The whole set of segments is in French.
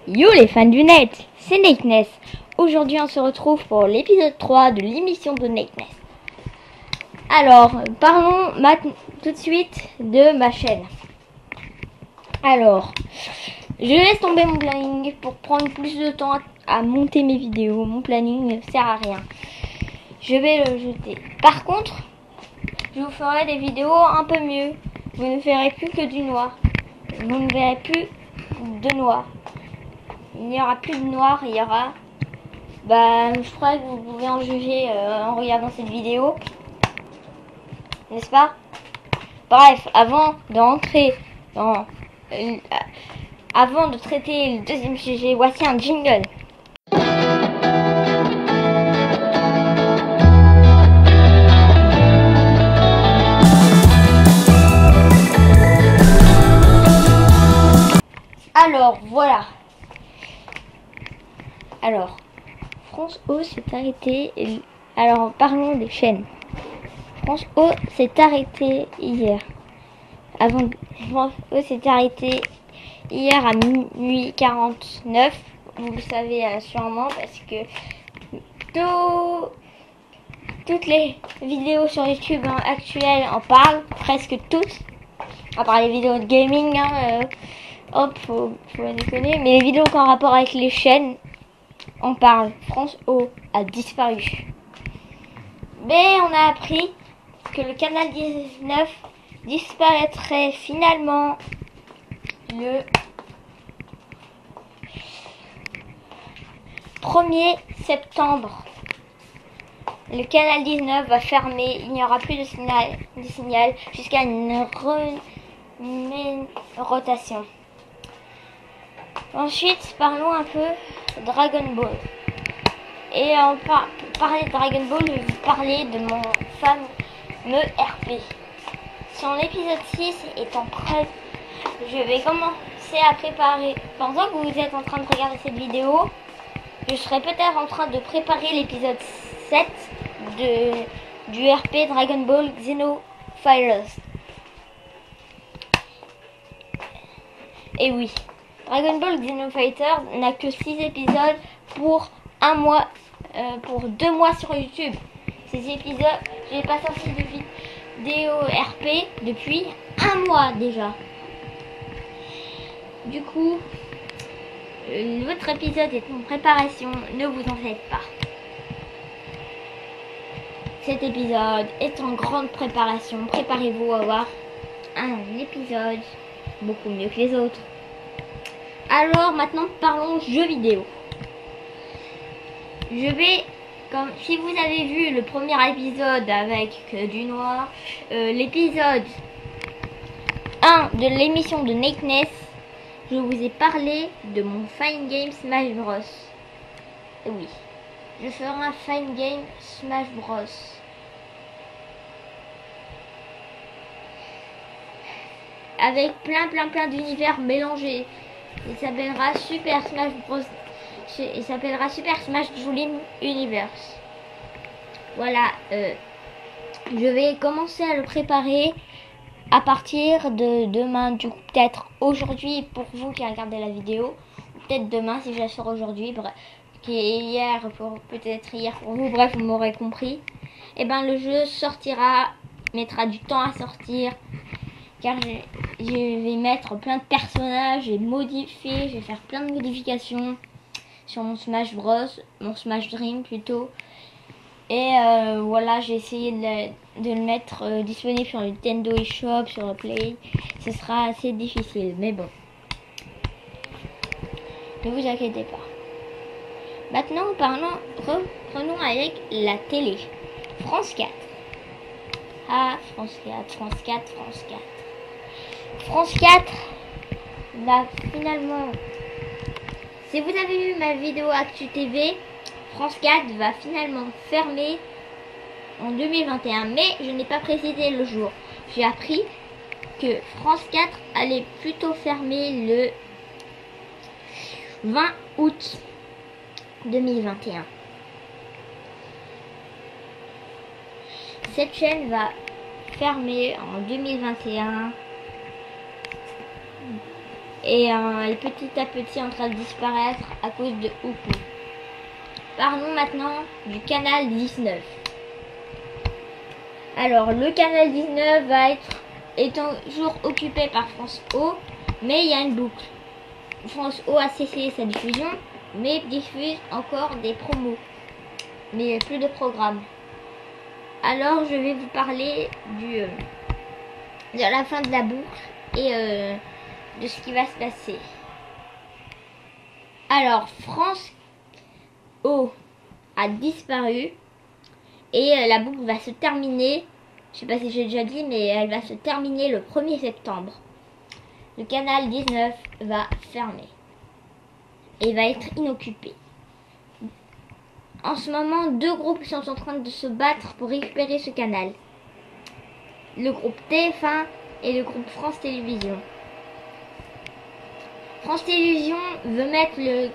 Yo les fans du net, c'est Nakeness. Aujourd'hui on se retrouve pour l'épisode 3 de l'émission de Nakeness. Alors, parlons tout de suite de ma chaîne. Alors, je laisse tomber mon planning pour prendre plus de temps à monter mes vidéos. Mon planning ne sert à rien. Je vais le jeter. Par contre, je vous ferai des vidéos un peu mieux. Vous ne verrez plus que du noir. Vous ne verrez plus de noir. Il n'y aura plus de noir, il y aura... je crois que vous pouvez en juger en regardant cette vidéo. N'est-ce pas? Bref, avant d'entrer dans... avant de traiter le deuxième sujet, voici un jingle. Alors, voilà. Alors, France O s'est arrêté. Alors, parlons des chaînes. France O s'est arrêté hier. France O s'est arrêté hier à minuit 49. Vous le savez sûrement parce que toutes les vidéos sur YouTube actuelles en parlent, presque toutes. À part les vidéos de gaming, faut déconner. Mais les vidéos qui ont rapport avec les chaînes, on parle. France O a disparu. Mais on a appris que le canal 19 disparaîtrait finalement le 1er septembre. Le canal 19 va fermer, il n'y aura plus de signal jusqu'à une rotation. Ensuite, parlons un peu Dragon Ball. Et pour parler de Dragon Ball, je vais vous parler de mon fameux RP. Son épisode 6 étant prêt, je vais commencer à préparer. Pendant que vous êtes en train de regarder cette vidéo, je serai peut-être en train de préparer l'épisode 7 du RP Dragon Ball Xenophilers. Et oui, Dragon Ball Xenofighters n'a que 6 épisodes pour un mois, pour 2 mois sur YouTube. Ces épisodes, j'ai pas sorti de vidéo RP depuis un mois déjà. Du coup, votre épisode est en préparation, ne vous en faites pas. Cet épisode est en grande préparation. Préparez-vous à voir un épisode beaucoup mieux que les autres. Alors maintenant parlons jeux vidéo. Je vais, si vous avez vu le premier épisode avec du noir, l'épisode 1 de l'émission de Nakeness, je vous ai parlé de mon Fine Game Smash Bros. Et oui, je ferai un Fine Game Smash Bros. Avec plein d'univers mélangés. Il s'appellera Super Smash Bros. Il s'appellera Super Smash Dream Universe. Voilà, je vais commencer à le préparer à partir de demain. Du coup, peut-être aujourd'hui pour vous qui regardez la vidéo, peut-être demain si je la sors aujourd'hui, qui est hier peut-être hier pour vous. Bref, vous m'aurez compris. Et le jeu mettra du temps à sortir. Car je vais mettre plein de personnages et modifier, je vais faire plein de modifications sur mon Smash Bros, mon Smash Dream plutôt. Et voilà, j'ai essayé de le mettre disponible sur le Nintendo eShop, sur le Play. Ce sera assez difficile, mais bon. Ne vous inquiétez pas. Maintenant, reprenons avec la télé. France 4. Ah, France 4, France 4, France 4. France 4 va finalement, si vous avez vu ma vidéo Actu TV, France 4 va finalement fermer en 2021, mais je n'ai pas précisé le jour. J'ai appris que France 4 allait plutôt fermer le 20 août 2021. Cette chaîne va fermer en 2021. et elle est petit à petit en train de disparaître à cause de Uku. Parlons maintenant du canal 19. Alors le canal 19 est toujours occupé par France O, mais il y a une boucle. France O a cessé sa diffusion, mais diffuse encore des promos, mais plus de programmes. Alors je vais vous parler de la fin de la boucle et de ce qui va se passer. Alors France O a disparu et la boucle va se terminer, je sais pas si j'ai déjà dit, mais elle va se terminer le 1er septembre. Le canal 19 va fermer et va être inoccupé. En ce moment, 2 groupes sont en train de se battre pour récupérer ce canal. Le groupe TF1 et le groupe France Télévisions. France Télévisions veut mettre le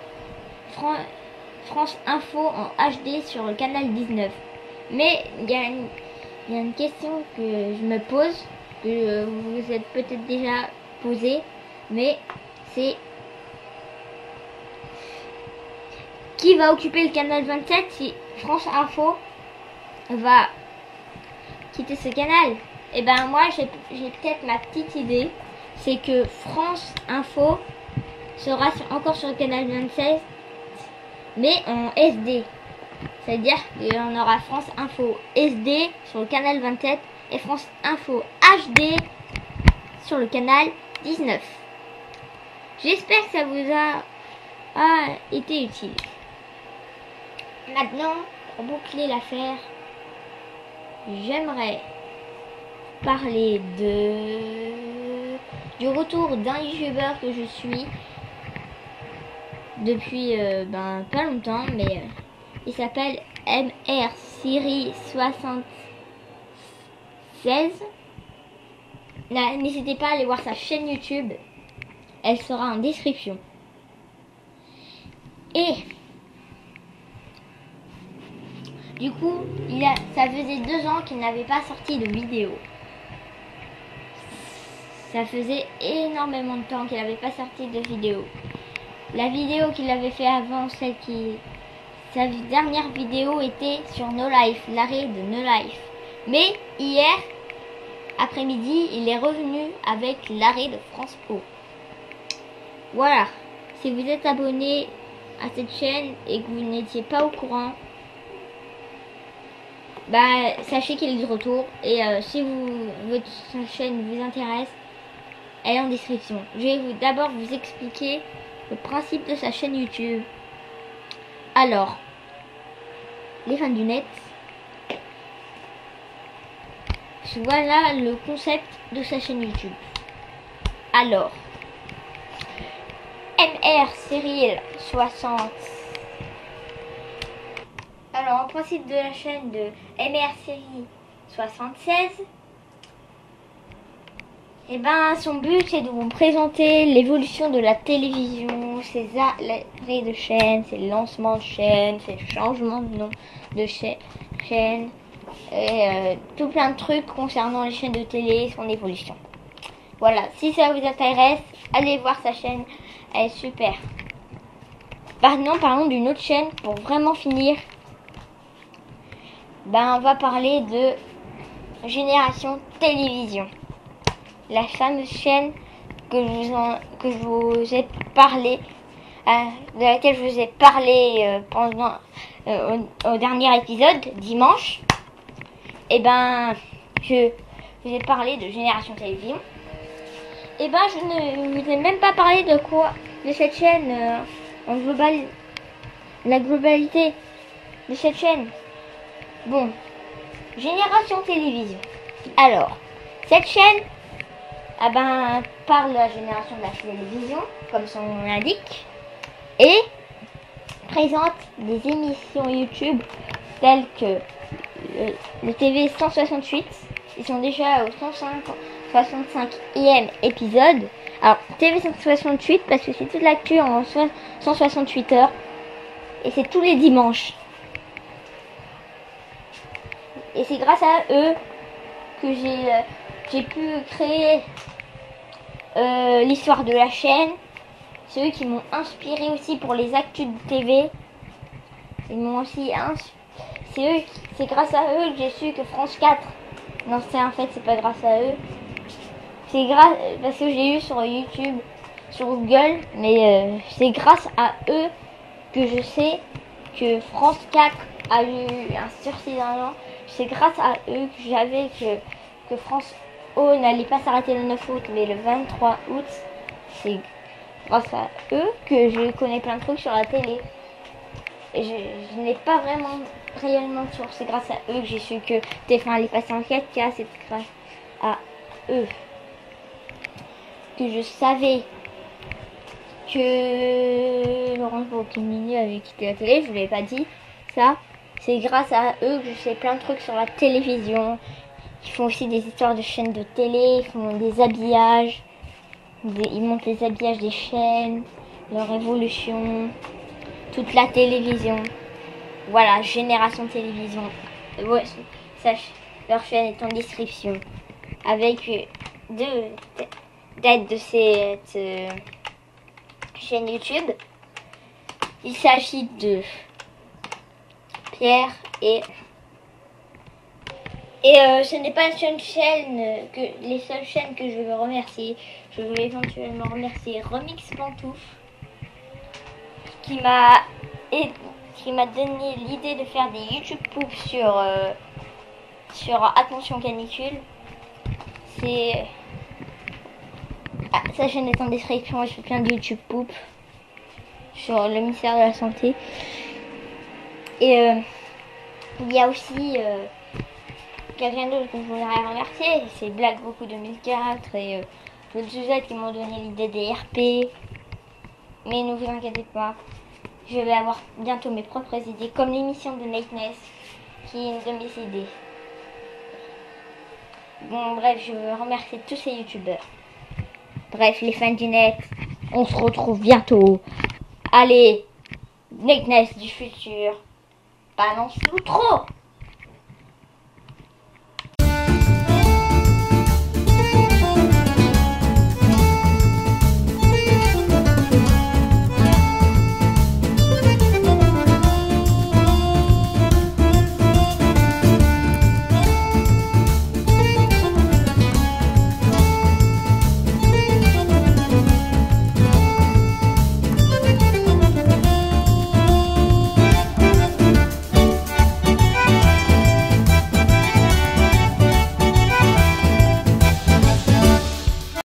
France Info en HD sur le canal 19. Mais il y a une question que je me pose, que vous vous êtes peut-être déjà posée, mais c'est: qui va occuper le canal 27 si France Info va quitter ce canal? Et ben moi j'ai peut-être ma petite idée, c'est que France Info sera encore sur le canal 27, mais en SD. C'est-à-dire qu'on aura France Info SD sur le canal 27 et France Info HD sur le canal 19. J'espère que ça vous a été utile. Maintenant, pour boucler l'affaire, j'aimerais parler du retour d'un youtubeur que je suis depuis pas longtemps, mais il s'appelle MR Siri 76. N'hésitez pas à aller voir sa chaîne YouTube, elle sera en description. Et du coup, ça faisait 2 ans qu'il n'avait pas sorti de vidéo. Ça faisait énormément de temps qu'il n'avait pas sorti de vidéo. La vidéo qu'il avait fait avant, sa dernière vidéo était sur No Life, l'arrêt de No Life. Mais hier après-midi, il est revenu avec l'arrêt de France O. Voilà. Si vous êtes abonné à cette chaîne et que vous n'étiez pas au courant, sachez qu'il est de retour. Et si votre chaîne vous intéresse, elle est en description. Je vais d'abord vous expliquer le principe de sa chaîne YouTube. Alors, les fans du net, voilà le concept de sa chaîne YouTube. Alors, MR Cyril 60. Alors, en principe de la chaîne de MR Cyril 76, son but c'est de vous présenter l'évolution de la télévision, ses arrêts de chaîne, ses lancements de chaîne, ses changements de nom de chaîne, et tout plein de trucs concernant les chaînes de télé, son évolution. Voilà, si ça vous intéresse, allez voir sa chaîne, elle est super. Maintenant, parlons d'une autre chaîne pour vraiment finir. On va parler de Génération Télévision. La fameuse chaîne que je vous ai parlé, de laquelle je vous ai parlé pendant au dernier épisode, dimanche. Je vous ai parlé de Génération Télévision. Je ne vous ai même pas parlé de cette chaîne en global, la globalité de cette chaîne. Bon, Génération Télévision. Alors, cette chaîne parle de la génération de la télévision, comme son nom l'indique, et présente des émissions YouTube telles que le TV 168. Ils sont déjà au 165e épisode. Alors, TV 168 parce que c'est toute l'actu en 168 heures. Et c'est tous les dimanches. Et c'est grâce à eux que j'ai pu créer l'histoire de la chaîne C'est eux qui m'ont inspiré aussi pour les actus de TV. Ils m'ont aussi c'est grâce à eux que j'ai su que France 4. Non, en fait, c'est pas grâce à eux. C'est grâce parce que j'ai eu sur YouTube, sur Google, mais c'est grâce à eux que je sais que France 4 a eu un sursis d'un an. C'est grâce à eux que j'avais que France O n'allait pas s'arrêter le 9 août, mais le 23 août. C'est grâce à eux que je connais plein de trucs sur la télé. Et je n'ai pas vraiment réellement sur. C'est grâce à eux que j'ai su que TF1 allait passer en 4K. C'est grâce à eux que je savais que Laurence Boccolini avait quitté la télé. Je ne l'ai pas dit ça. C'est grâce à eux que je sais plein de trucs sur la télévision. Ils font aussi des histoires de chaînes de télé. Ils font des habillages. Ils montrent les habillages des chaînes, leur évolution, toute la télévision. Voilà, Génération Télévision. Ouais, leur chaîne est en description. Avec d'aide de cette chaîne YouTube. Il s'agit de Pierre et ce n'est pas les seules chaînes que je veux remercier. Je veux éventuellement remercier Remix Pantouf qui m'a donné l'idée de faire des YouTube Poop sur Attention Canicule. Sa chaîne est en description. Je fais plein de YouTube Poop sur le ministère de la Santé. Et il y a aussi quelqu'un d'autre que je voudrais remercier, c'est Black Beaucoup 2004 et Claude Suzette qui m'ont donné l'idée des RP. Mais ne vous inquiétez pas, je vais avoir bientôt mes propres idées, comme l'émission de Nakeness qui est une de mes idées. Bon, bref, je veux remercier tous ces youtubeurs. Bref, les fans du net, on se retrouve bientôt. Allez, Nakeness du futur, balance-nous trop!